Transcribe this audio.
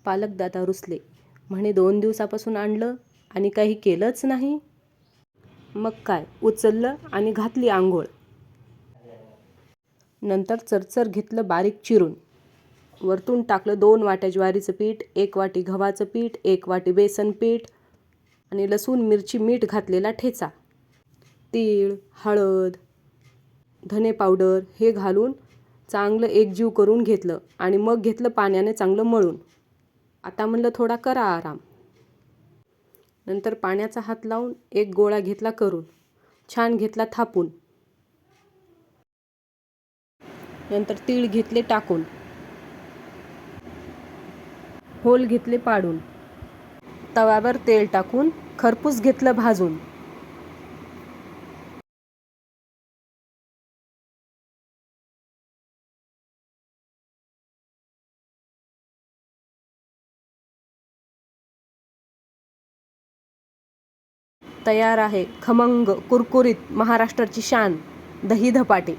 पालकदादा रुसले. म्हणे 2 दिवसापासून आणलं आणि काही केलंच नाही. मग काय, उचललं आणि घातली आंघोळ. नंतर चरचर घेतलं बारीक चिरून. वरतून टाकलं 2 वाट्या ज्वारीचं पीठ, 1 वाटी गव्हाचं पीठ, 1 वाटी बेसन पीठ आणि लसूण मिरची मीठ घातलेला ठेचा, तीळ, हळद, धने पावडर हे घालून चांगलं एकजीव करून घेतलं आणि मग घेतलं पाण्याने चांगलं मळून. आता म्हणलं थोडा करा आराम. नंतर पाण्याचा हात लावून एक गोळा घेतला करून, छान घेतला थापून. नंतर तीळ घेतले टाकून, होल घेतले पाडून, तव्यावर तेल टाकून खरपूस घेतलं भाजून. तयार आहे खमंग कुरकुरीत महाराष्ट्राची शान दही धपाटे.